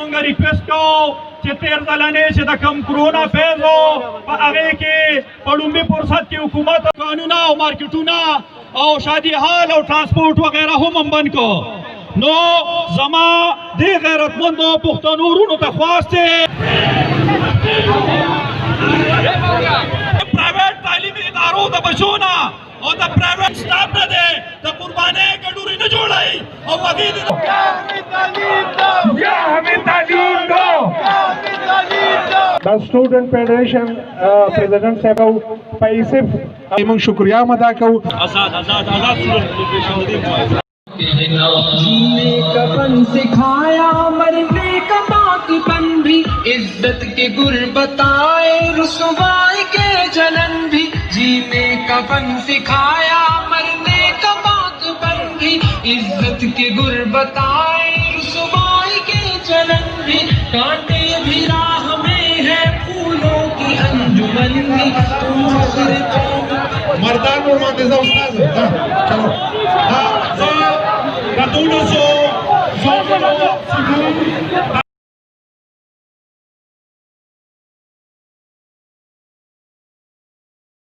मंगा रिक्वेस्ट को तेर दलाने से कम कोरोना फेज हो आगे के पड़ुम्बी पुरसद की हुकूमत कानूना और मार्केटूना और शादी हाल और ट्रांसपोर्ट वगैरह हो मंबन को नो जमा दे गैरतमंदो पुख्तनूरुन तख्वास्ते प्राइवेट तालीमी इदारों द बचोना और द प्राइवेट स्टाफ न दे द कुर्बाने गडूरी न जोड़ाई और वकील The Student Federation President साहब पैसे एवं शुक्रिया अदा करूँ आजाद आजाद आजाद स्टूडेंट फेडरेशन जीने का फन सिखाया मरने का बाकीपन भी इज्जत के गुर बताए रुसवाई के जलन भी जीने का फन सिखाया मरने का बाकीपन भी इज्जत के गुर बताए रुसवाई के जलन भी कांटे भी राह में है फूलों की अंजुमन भी तुम मर्दान और माते चलो हाँ